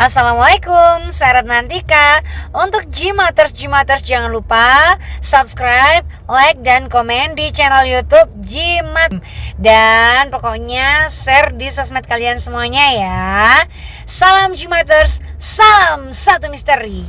Assalamualaikum, saya Ratnantika. Untuk Jimaters jangan lupa subscribe, like, dan komen di channel YouTube Jimat. Dan pokoknya share di sosmed kalian semuanya ya. Salam Jimaters, salam satu misteri.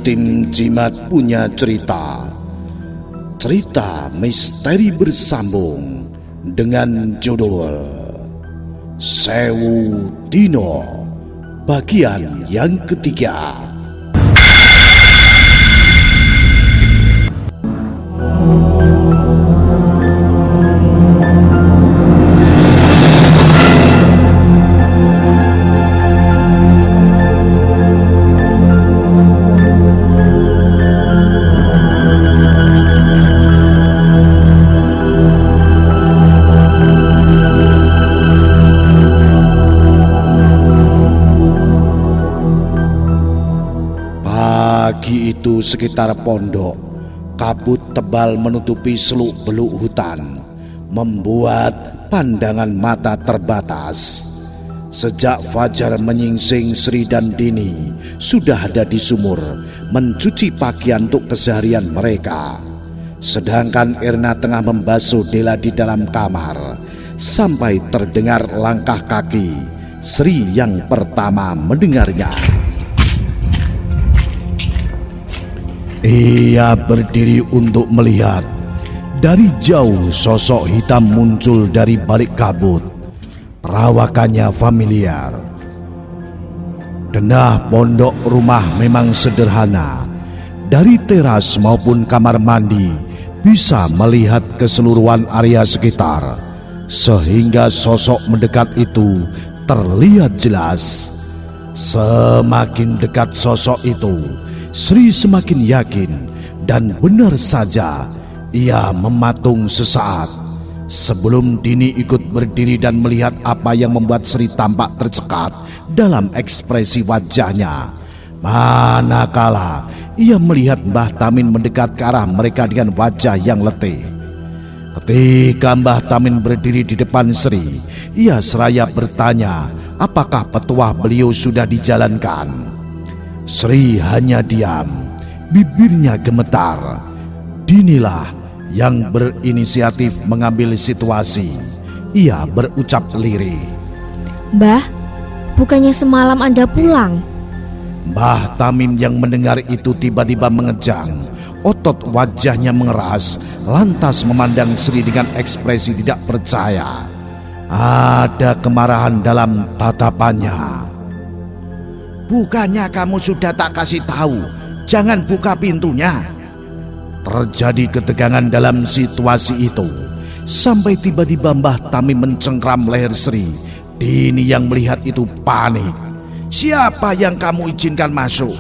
Tim Jimat punya cerita misteri bersambung dengan judul Sewu Dino bagian yang ketiga. Pagi itu sekitar pondok, kabut tebal menutupi seluk-beluk hutan, membuat pandangan mata terbatas. Sejak fajar menyingsing, Sri dan Dini sudah ada di sumur mencuci pakaian untuk keseharian mereka. Sedangkan Erna tengah membasuh Dela di dalam kamar, sampai terdengar langkah kaki. Sri yang pertama mendengarnya. Ia berdiri untuk melihat. Dari jauh sosok hitam muncul dari balik kabut. Perawakannya familiar. Denah pondok rumah memang sederhana. Dari teras maupun kamar mandi bisa melihat keseluruhan area sekitar, sehingga sosok mendekat itu terlihat jelas. Semakin dekat sosok itu, Sri semakin yakin, dan benar saja ia mematung sesaat. Sebelum Dini ikut berdiri dan melihat apa yang membuat Sri tampak tercekat dalam ekspresi wajahnya. Manakala ia melihat Mbah Tamin mendekat ke arah mereka dengan wajah yang letih. Ketika Mbah Tamin berdiri di depan Sri, ia seraya bertanya apakah petuah beliau sudah dijalankan. Sri hanya diam, bibirnya gemetar. Dinilah yang berinisiatif mengambil situasi. Ia berucap lirih. Mbah, bukannya semalam Anda pulang? Mbah Tamim yang mendengar itu tiba-tiba mengejang. Otot wajahnya mengeras, lantas memandang Sri dengan ekspresi tidak percaya. Ada kemarahan dalam tatapannya. Bukannya kamu sudah tak kasih tahu, jangan buka pintunya. Terjadi ketegangan dalam situasi itu, sampai tiba-tiba Mbah Tamim mencengkram leher Sri. Dini yang melihat itu panik. Siapa yang kamu izinkan masuk?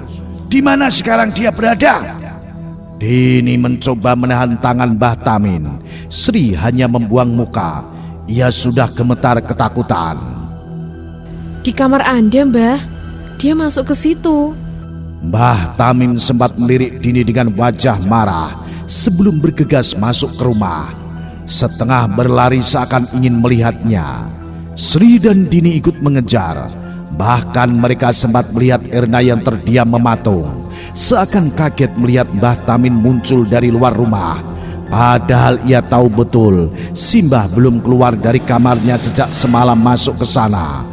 Di mana sekarang dia berada? Dini mencoba menahan tangan Mbah Tamin. Sri hanya membuang muka. Ia sudah gemetar ketakutan. Di kamar Anda, Mbah. Dia masuk ke situ. Mbah Tamim sempat melirik Dini dengan wajah marah sebelum bergegas masuk ke rumah. Setengah berlari seakan ingin melihatnya. Sri dan Dini ikut mengejar. Bahkan mereka sempat melihat Erna yang terdiam mematung, seakan kaget melihat Mbah Tamin muncul dari luar rumah. Padahal ia tahu betul si Mbah belum keluar dari kamarnya sejak semalam masuk ke sana.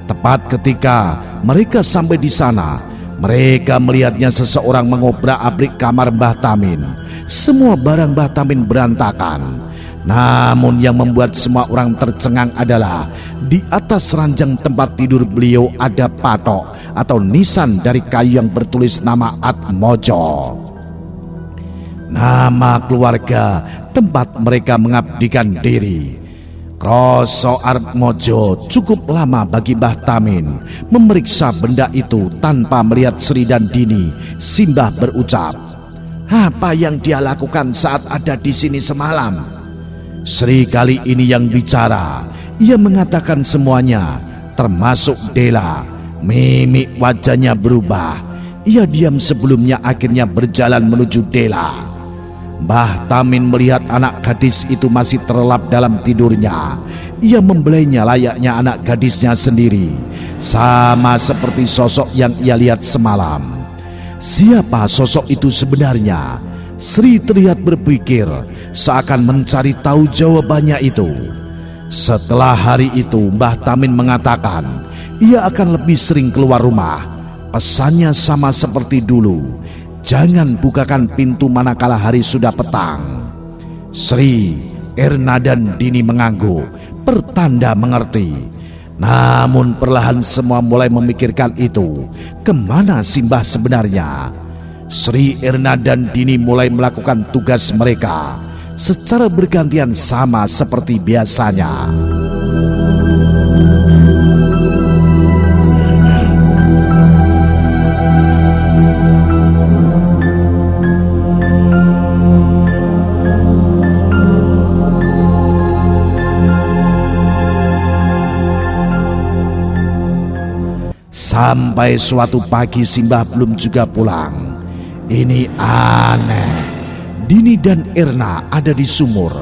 Tepat ketika mereka sampai di sana, mereka melihatnya seseorang mengobrak-abrik kamar Mbah Tamin. Semua barang Mbah Tamin berantakan. Namun yang membuat semua orang tercengang adalah di atas ranjang tempat tidur beliau ada patok atau nisan dari kayu yang bertulis nama Atmojo. nama keluarga tempat mereka mengabdikan diri. Kroso Arepmojo cukup lama bagi Mbah Tamin memeriksa benda itu tanpa melihat Sri dan Dini. Simbah berucap, "Apa yang dia lakukan saat ada di sini semalam?" Sri kali ini yang bicara. Ia mengatakan semuanya, termasuk Dela. Mimik wajahnya berubah. Ia diam sebelumnya akhirnya berjalan menuju Dela. Mbah Tamin melihat anak gadis itu masih terlelap dalam tidurnya. Ia membelainya layaknya anak gadisnya sendiri, sama seperti sosok yang ia lihat semalam. Siapa sosok itu sebenarnya? Sri terlihat berpikir, seakan mencari tahu jawabannya itu. Setelah hari itu, Mbah Tamin mengatakan ia akan lebih sering keluar rumah. Pesannya sama seperti dulu, jangan bukakan pintu manakala hari sudah petang. Sri, Erna dan Dini mengangguk, pertanda mengerti. Namun perlahan semua mulai memikirkan itu. Kemana Simbah sebenarnya? Sri, Erna dan Dini mulai melakukan tugas mereka secara bergantian sama seperti biasanya. Sampai suatu pagi Simbah belum juga pulang. Ini aneh. Dini dan Erna ada di sumur.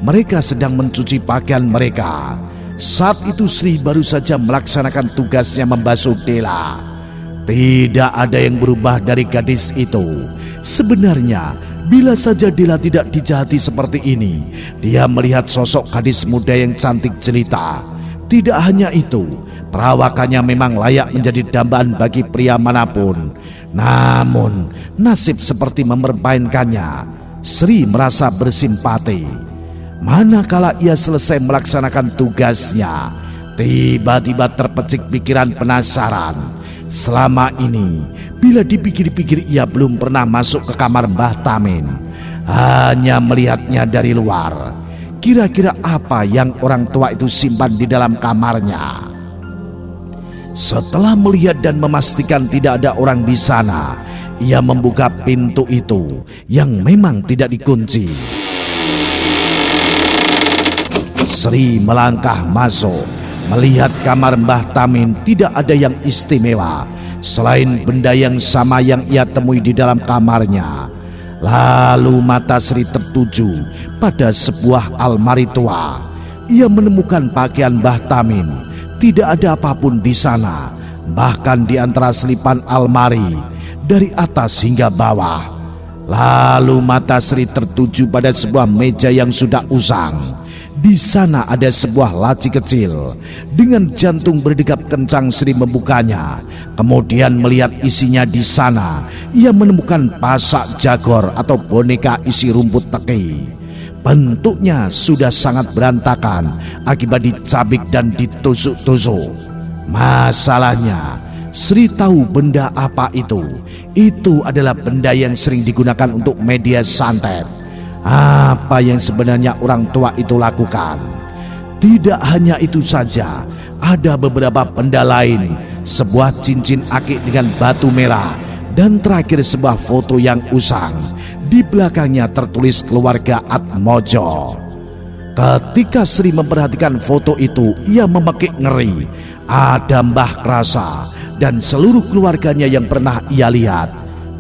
Mereka sedang mencuci pakaian mereka. Saat itu Sri baru saja melaksanakan tugasnya membasuh Dela. Tidak ada yang berubah dari gadis itu. Sebenarnya bila saja Dela tidak dijahati seperti ini, dia melihat sosok gadis muda yang cantik jelita. Tidak hanya itu, perawakannya memang layak menjadi dambaan bagi pria manapun. Namun nasib seperti mempermainkannya. Sri merasa bersimpati. Manakala ia selesai melaksanakan tugasnya, tiba-tiba terpecik pikiran penasaran. Selama ini, bila dipikir-pikir ia belum pernah masuk ke kamar Mbah Tamin, hanya melihatnya dari luar. Kira-kira apa yang orang tua itu simpan di dalam kamarnya? Setelah melihat dan memastikan tidak ada orang di sana, ia membuka pintu itu yang memang tidak dikunci. Sri melangkah masuk, melihat kamar Mbah Tamin tidak ada yang istimewa selain benda yang sama yang ia temui di dalam kamarnya. Lalu mata Sri tertuju pada sebuah almari tua. Ia menemukan pakaian Mbah Tamin. Tidak ada apapun di sana, bahkan di antara selipan almari, dari atas hingga bawah. Lalu mata Sri tertuju pada sebuah meja yang sudah usang. Di sana ada sebuah laci kecil. Dengan jantung berdegup kencang Sri membukanya. Kemudian melihat isinya di sana, ia menemukan pasak jagor atau boneka isi rumput teki. Bentuknya sudah sangat berantakan akibat dicabik dan ditusuk-tusuk. Masalahnya, Sri tahu benda apa itu. Itu adalah benda yang sering digunakan untuk media santet. Apa yang sebenarnya orang tua itu lakukan? Tidak hanya itu saja, ada beberapa benda lain, sebuah cincin akik dengan batu merah, dan terakhir sebuah foto yang usang. Di belakangnya tertulis keluarga Atmojo. Ketika Sri memperhatikan foto itu, ia memekik ngeri. Ada Mbah Krasa dan seluruh keluarganya yang pernah ia lihat.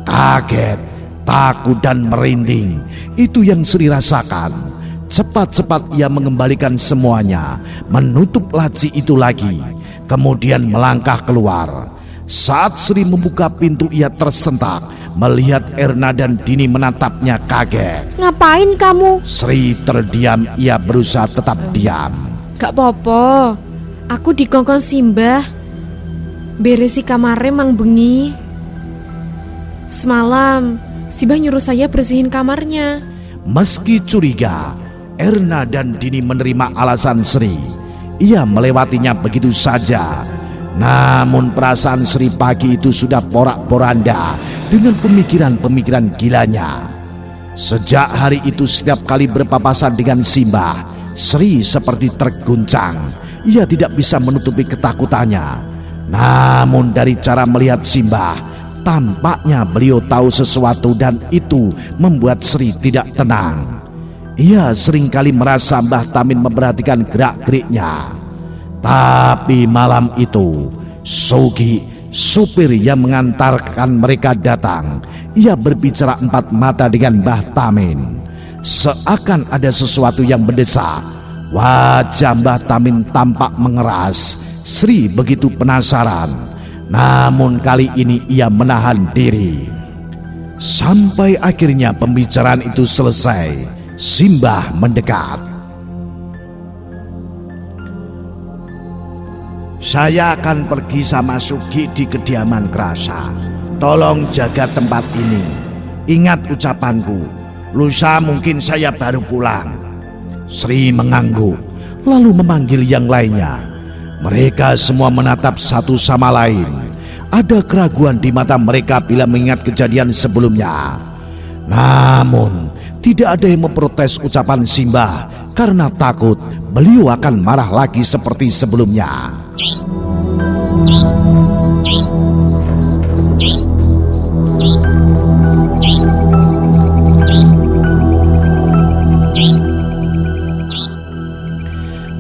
Kaget, takut dan merinding, itu yang Sri rasakan. Cepat-cepat ia mengembalikan semuanya, menutup laci itu lagi, kemudian melangkah keluar. Saat Sri membuka pintu, ia tersentak melihat Erna dan Dini menatapnya kaget. Ngapain kamu? Sri terdiam, ia berusaha tetap diam. Gak popo, aku dikongkon Simbah. Beresi kamare mang bengi. Semalam Simbah nyuruh saya bersihin kamarnya. Meski curiga, Erna dan Dini menerima alasan Sri. Ia melewatinya begitu saja. Namun perasaan Sri pagi itu sudah porak-poranda dengan pemikiran-pemikiran gilanya. Sejak hari itu setiap kali berpapasan dengan Simbah, Sri seperti terguncang. Ia tidak bisa menutupi ketakutannya. Namun dari cara melihat Simbah, tampaknya beliau tahu sesuatu dan itu membuat Sri tidak tenang. Ia seringkali merasa Mbah Tamin memperhatikan gerak-geriknya. Tapi malam itu, Sogi, supir yang mengantarkan mereka datang. Ia berbicara empat mata dengan Mbah Tamin. Seakan ada sesuatu yang mendesak. Wajah Mbah Tamin tampak mengeras. Sri begitu penasaran. Namun kali ini ia menahan diri. Sampai akhirnya pembicaraan itu selesai. Simbah mendekat. Saya akan pergi sama Sugi di kediaman Krasa. Tolong jaga tempat ini. Ingat ucapanku. Lusa mungkin saya baru pulang. Sri mengangguk, lalu memanggil yang lainnya. Mereka semua menatap satu sama lain. Ada keraguan di mata mereka bila mengingat kejadian sebelumnya. Namun tidak ada yang memprotes ucapan Simbah karena takut beliau akan marah lagi seperti sebelumnya.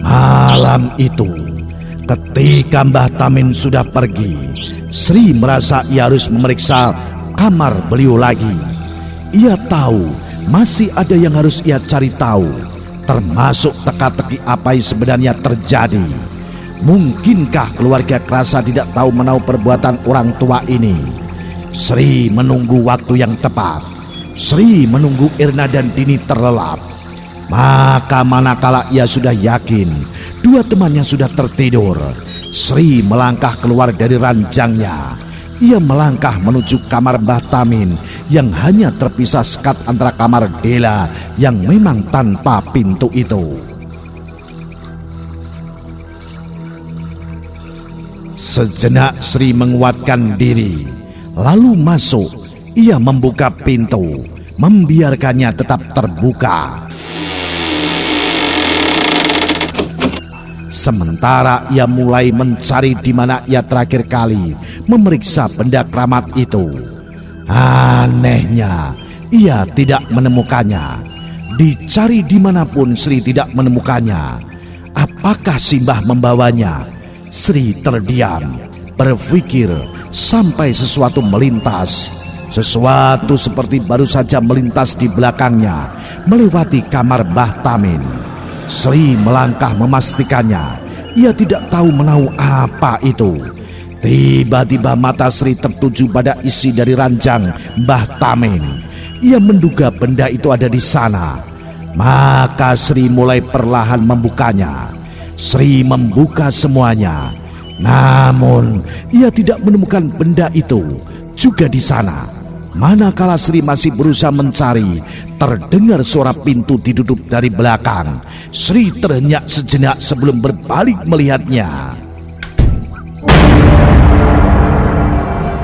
Malam itu, ketika Mbah Tamin sudah pergi, Sri merasa ia harus memeriksa kamar beliau lagi. Ia tahu masih ada yang harus ia cari tahu, termasuk teka-teki apa yang sebenarnya terjadi. Mungkinkah keluarga Krasa tidak tahu menahu perbuatan orang tua ini? Sri menunggu waktu yang tepat. Sri menunggu Irna dan Dini terlelap. Maka manakala ia sudah yakin dua temannya sudah tertidur, Sri melangkah keluar dari ranjangnya. Ia melangkah menuju kamar Mbah Tamin yang hanya terpisah sekat antara kamar Dela yang memang tanpa pintu itu. Sejenak Sri menguatkan diri, lalu masuk. Ia membuka pintu, membiarkannya tetap terbuka. Sementara ia mulai mencari di mana ia terakhir kali memeriksa benda keramat itu. Anehnya, ia tidak menemukannya. Dicari dimanapun Sri tidak menemukannya. Apakah Simbah membawanya? Sri terdiam, berpikir sampai sesuatu melintas. Sesuatu seperti baru saja melintas di belakangnya, melewati kamar Mbah Tamin. Sri melangkah memastikannya. Ia tidak tahu menahu apa itu. Tiba-tiba mata Sri tertuju pada isi dari ranjang Mbah Tamin. Ia menduga benda itu ada di sana. Maka Sri mulai perlahan membukanya. Sri membuka semuanya. Namun ia tidak menemukan benda itu juga di sana. Manakala Sri masih berusaha mencari, terdengar suara pintu ditutup dari belakang. Sri terhenyak sejenak sebelum berbalik melihatnya.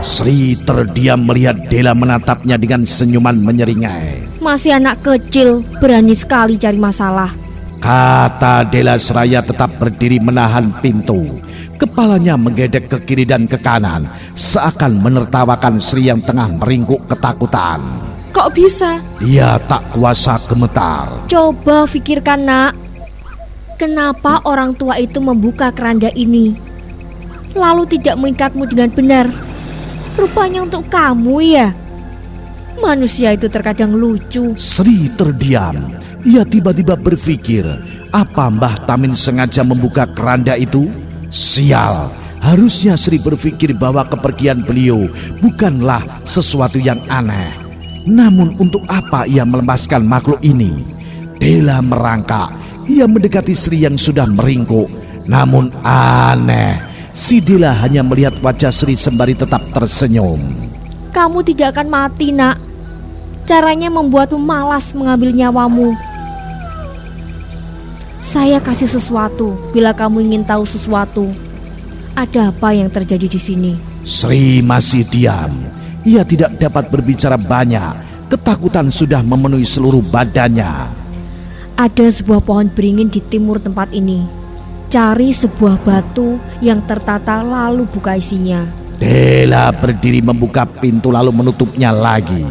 Sri terdiam melihat Dela menatapnya dengan senyuman menyeringai. Masih anak kecil, berani sekali cari masalah, kata Dela seraya tetap berdiri menahan pintu. Kepalanya menggedek ke kiri dan ke kanan, seakan menertawakan Sri yang tengah meringkuk ketakutan. Kok bisa? Dia tak kuasa gemetar. Coba pikirkan, Nak. Kenapa orang tua itu membuka keranda ini, lalu tidak mengikatmu dengan benar? Rupanya untuk kamu ya. Manusia itu terkadang lucu. Sri terdiam. Ia tiba-tiba berpikir, apa Mbah Tamin sengaja membuka keranda itu? Sial, harusnya Sri berpikir bahwa kepergian beliau bukanlah sesuatu yang aneh. Namun untuk apa ia melepaskan makhluk ini? Dela merangkak. Ia mendekati Sri yang sudah meringkuk. Namun aneh, si Dela hanya melihat wajah Sri sembari tetap tersenyum. Kamu tidak akan mati, Nak. Caranya membuatmu malas mengambil nyawamu. Saya kasih sesuatu bila kamu ingin tahu sesuatu. Ada apa yang terjadi di sini? Sri masih diam. Ia tidak dapat berbicara banyak ketakutan sudah memenuhi seluruh badannya. Ada sebuah pohon beringin di timur tempat ini. Cari sebuah batu yang tertata lalu buka isinya. Dela berdiri membuka pintu lalu menutupnya lagi.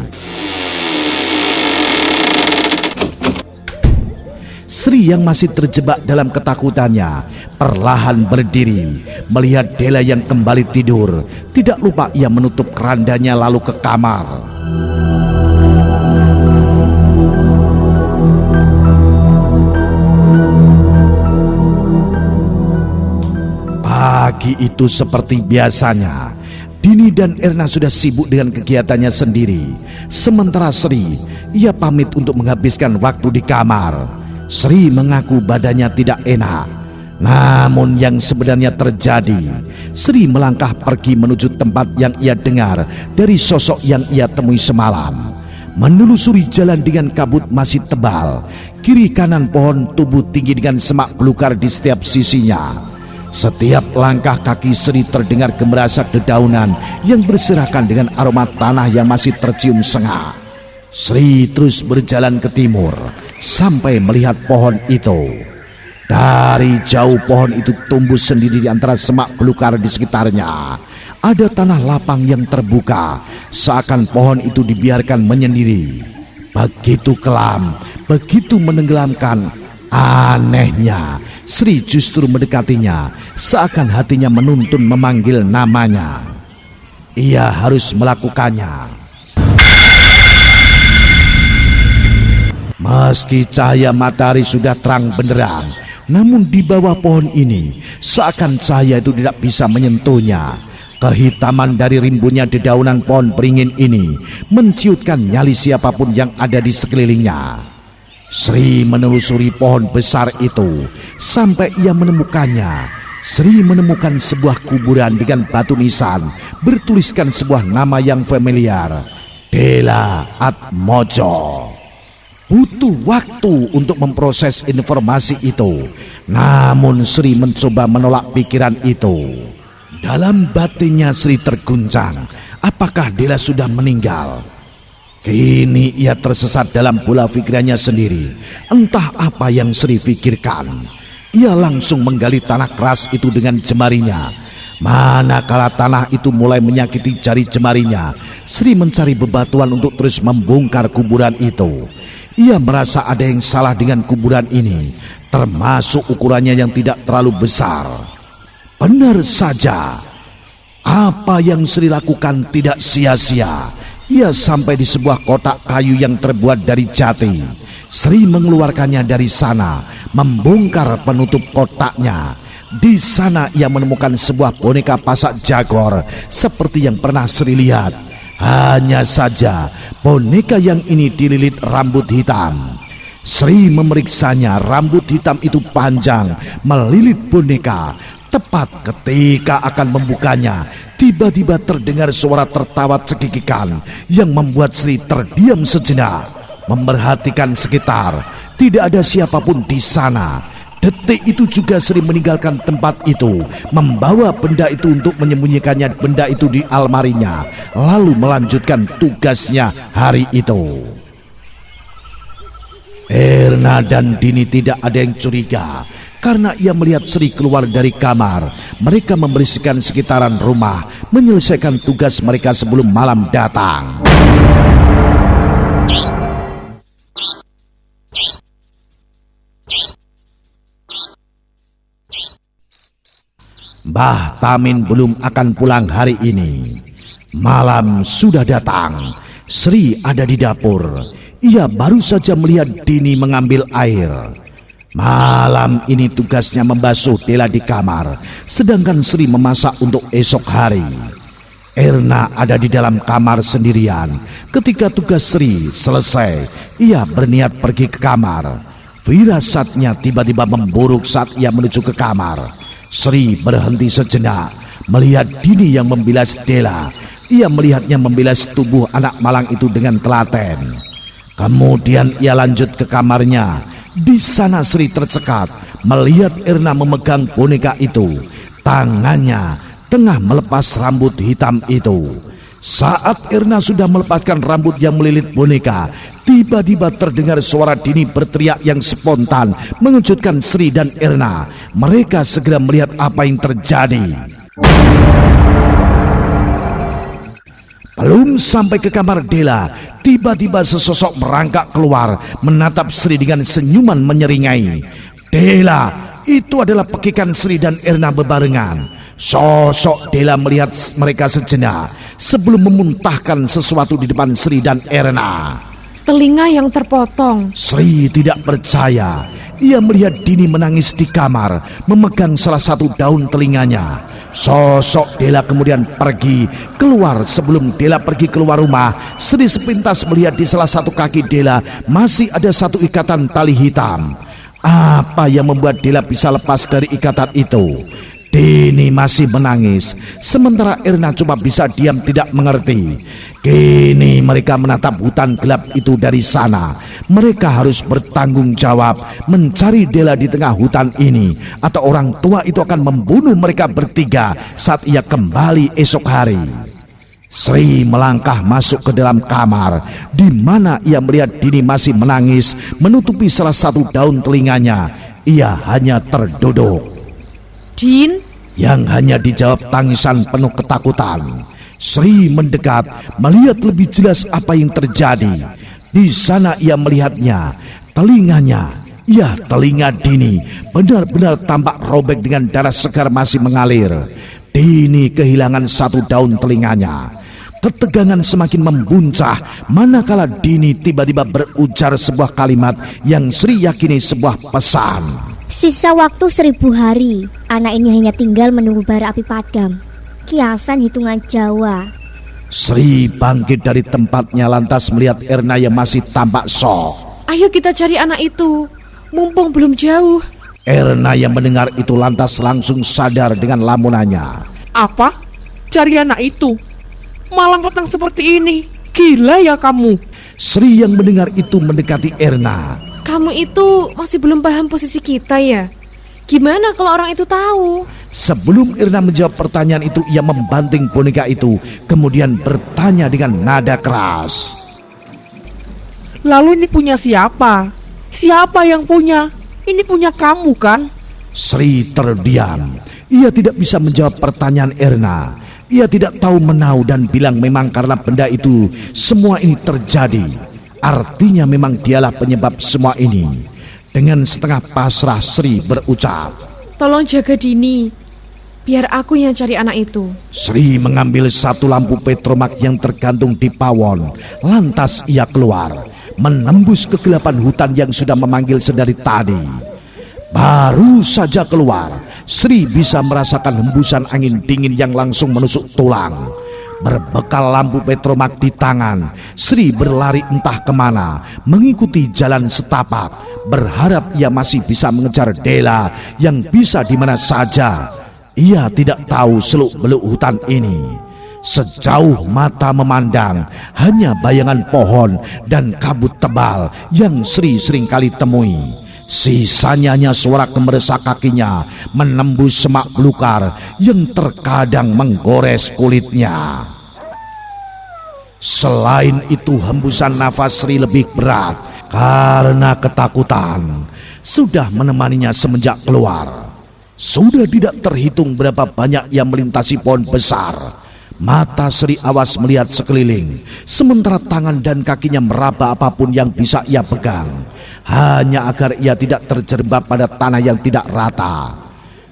Sri yang masih terjebak dalam ketakutannya perlahan berdiri melihat Dela yang kembali tidur. Tidak lupa ia menutup kerandanya lalu ke kamar. Pagi itu seperti biasanya, Dini dan Erna sudah sibuk dengan kegiatannya sendiri. Sementara Sri, ia pamit untuk menghabiskan waktu di kamar. Sri mengaku badannya tidak enak. Namun yang sebenarnya terjadi, Sri melangkah pergi menuju tempat yang ia dengar dari sosok yang ia temui semalam. Menelusuri jalan dengan kabut masih tebal, kiri kanan pohon tubuh tinggi dengan semak belukar di setiap sisinya. Setiap langkah kaki Sri terdengar gemerasak dedaunan yang berserakan dengan aroma tanah yang masih tercium sengak. Sri terus berjalan ke timur sampai melihat pohon itu. Dari jauh pohon itu tumbuh sendiri di antara semak belukar di sekitarnya. Ada tanah lapang yang terbuka, seakan pohon itu dibiarkan menyendiri. Begitu kelam, begitu menenggelamkan. Anehnya, Sri justru mendekatinya, seakan hatinya menuntun memanggil namanya. Ia harus melakukannya. Meski cahaya matahari sudah terang benderang, namun di bawah pohon ini seakan cahaya itu tidak bisa menyentuhnya. Kehitaman dari rimbunnya dedaunan pohon beringin ini menciutkan nyali siapapun yang ada di sekelilingnya. Sri menelusuri pohon besar itu sampai ia menemukannya. Sri menemukan sebuah kuburan dengan batu nisan bertuliskan sebuah nama yang familiar, Dela Atmojo. Butuh waktu untuk memproses informasi itu, namun Sri mencoba menolak pikiran itu. Dalam batinnya Sri terguncang, apakah Dela sudah meninggal? Kini ia tersesat dalam bola pikirannya sendiri. Entah apa yang Sri pikirkan. Ia langsung menggali tanah keras itu dengan jemarinya. Manakala tanah itu mulai menyakiti jari jemarinya, Sri mencari bebatuan untuk terus membongkar kuburan itu. Ia merasa ada yang salah dengan kuburan ini, termasuk ukurannya yang tidak terlalu besar. Benar saja, apa yang Sri lakukan tidak sia-sia. Ia sampai di sebuah kotak kayu yang terbuat dari jati. Sri mengeluarkannya dari sana, membongkar penutup kotaknya. Di sana ia menemukan sebuah boneka pasak jagor seperti yang pernah Sri lihat. Hanya saja boneka yang ini dililit rambut hitam. Sri memeriksanya, rambut hitam itu panjang melilit boneka. Tepat ketika akan membukanya, tiba-tiba terdengar suara tertawa cekikikan yang membuat Sri terdiam sejenak, memperhatikan sekitar. Tidak ada siapapun di sana. Detik itu juga Sri meninggalkan tempat itu, membawa benda itu untuk menyembunyikannya benda itu di almarinya, lalu melanjutkan tugasnya hari itu. Erna dan Dini tidak ada yang curiga karena ia melihat Sri keluar dari kamar. Mereka membersihkan sekitaran rumah, menyelesaikan tugas mereka sebelum malam datang. Mbah Tamin belum akan pulang hari ini. Malam sudah datang. Sri ada di dapur. Ia baru saja melihat Dini mengambil air. Malam ini tugasnya membasuh Dela di kamar, sedangkan Sri memasak untuk esok hari. Erna ada di dalam kamar sendirian. Ketika tugas Sri selesai, ia berniat pergi ke kamar. Firasatnya tiba-tiba memburuk saat ia menuju ke kamar. Sri berhenti sejenak melihat Dini yang membilas Dela. Ia melihatnya membilas tubuh anak malang itu dengan telaten. Kemudian ia lanjut ke kamarnya. Di sana Sri tercekat melihat Erna memegang boneka itu. Tangannya tengah melepas rambut hitam itu. Saat Erna sudah melepaskan rambut yang melilit boneka, tiba-tiba terdengar suara Dini berteriak yang spontan mengejutkan Sri dan Erna. Mereka segera melihat apa yang terjadi. Belum sampai ke kamar Dela, tiba-tiba sesosok merangkak keluar menatap Sri dengan senyuman menyeringai. Dela, itu adalah pekikan Sri dan Erna bebarengan. Sosok Dela melihat mereka sejenak sebelum memuntahkan sesuatu di depan Sri dan Erna. Telinga yang terpotong. Sri tidak percaya. Ia melihat Dini menangis di kamar, memegang salah satu daun telinganya. Sosok Dela kemudian pergi keluar. Sebelum Dela pergi keluar rumah, Sri sepintas melihat di salah satu kaki Dela masih ada satu ikatan tali hitam. Apa yang membuat Dela bisa lepas dari ikatan itu? Dini masih menangis, sementara Erna cuma bisa diam tidak mengerti. Kini mereka menatap hutan gelap itu dari sana. Mereka harus bertanggung jawab mencari Dela di tengah hutan ini, atau orang tua itu akan membunuh mereka bertiga saat ia kembali esok hari. Sri melangkah masuk ke dalam kamar, di mana ia melihat Dini masih menangis menutupi salah satu daun telinganya. Ia hanya terduduk. Din? Yang hanya dijawab tangisan penuh ketakutan. Sri mendekat melihat lebih jelas apa yang terjadi. Di sana ia melihatnya, telinganya, ya telinga Dini benar-benar tampak robek dengan darah segar masih mengalir. Dini kehilangan satu daun telinganya. Ketegangan semakin membuncah manakala Dini tiba-tiba berujar sebuah kalimat yang Sri yakini sebuah pesan. Sisa waktu 1000 hari. Anak ini hanya tinggal menunggu bara api padam. Kiasan hitungan Jawa. Sri bangkit dari tempatnya lantas melihat Erna yang masih tampak sok. Ayo kita cari anak itu, mumpung belum jauh. Erna yang mendengar itu lantas langsung sadar dengan lamunannya. Apa? Cari anak itu? Malang petang seperti ini. Gila ya kamu. Sri yang mendengar itu mendekati Erna. Kamu itu masih belum paham posisi kita ya? Gimana kalau orang itu tahu? Sebelum Erna menjawab pertanyaan itu, ia membanting boneka itu, kemudian bertanya dengan nada keras. Lalu ini punya siapa? Siapa yang punya? Ini punya kamu kan? Sri terdiam. Ia tidak bisa menjawab pertanyaan Erna. Ia tidak tahu menau dan bilang memang karena benda itu semua ini terjadi. Artinya memang dialah penyebab semua ini. Dengan setengah pasrah Sri berucap, Tolong jaga Dini, biar aku yang cari anak itu. Sri mengambil satu lampu petromak yang tergantung di pawon. Lantas ia keluar, menembus kegelapan hutan yang sudah memanggil sedari tadi. Baru saja keluar, Sri bisa merasakan hembusan angin dingin yang langsung menusuk tulang. Berbekal lampu petromak di tangan, Sri berlari entah kemana, mengikuti jalan setapak, berharap ia masih bisa mengejar Dela yang bisa di mana saja. Ia tidak tahu seluk-beluk hutan ini. Sejauh mata memandang, hanya bayangan pohon dan kabut tebal yang Sri seringkali temui. Sisanya hanya suara gemeresak kakinya menembus semak belukar yang terkadang menggores kulitnya. Selain itu, hembusan nafas Sri lebih berat karena ketakutan sudah menemaninya semenjak keluar. Sudah tidak terhitung berapa banyak yang melintasi pohon besar. Mata Sri awas melihat sekeliling, sementara tangan dan kakinya meraba apapun yang bisa ia pegang, hanya agar ia tidak terjerembab pada tanah yang tidak rata.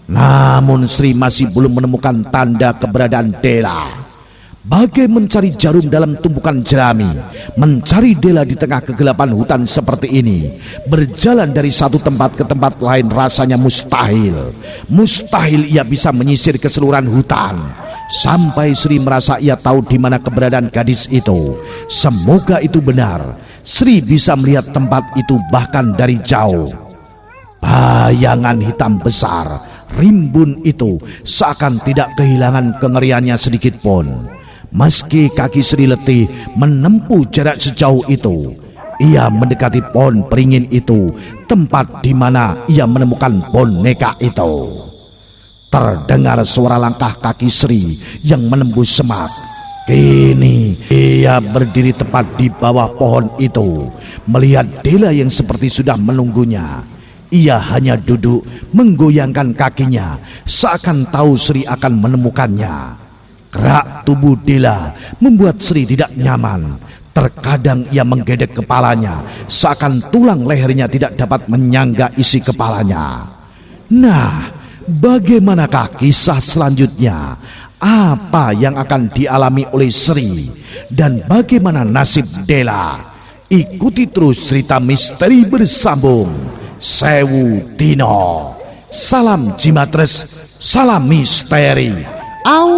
Namun Sri masih belum menemukan tanda keberadaan Dela. Bagai mencari jarum dalam tumpukan jerami, mencari Dela di tengah kegelapan hutan seperti ini, berjalan dari satu tempat ke tempat lain rasanya mustahil. Mustahil ia bisa menyisir keseluruhan hutan. Sampai Sri merasa ia tahu di mana keberadaan gadis itu. Semoga itu benar. Sri bisa melihat tempat itu bahkan dari jauh. Bayangan hitam besar, rimbun itu seakan tidak kehilangan kengeriannya sedikit pun. Meski kaki Sri letih menempuh jarak sejauh itu, ia mendekati pohon beringin itu, tempat di mana ia menemukan boneka itu. Terdengar suara langkah kaki Sri yang menembus semak. Kini ia berdiri tepat di bawah pohon itu, melihat Dela yang seperti sudah menunggunya. Ia hanya duduk menggoyangkan kakinya, seakan tahu Sri akan menemukannya. Gerak tubuh Dela membuat Sri tidak nyaman. Terkadang ia menggedek kepalanya, seakan tulang lehernya tidak dapat menyangga isi kepalanya. Nah, bagaimanakah kisah selanjutnya? Apa yang akan dialami oleh Sri? Dan bagaimana nasib Dela? Ikuti terus cerita misteri bersambung. Sewu Dino. Salam Jimatres, salam misteri. Au.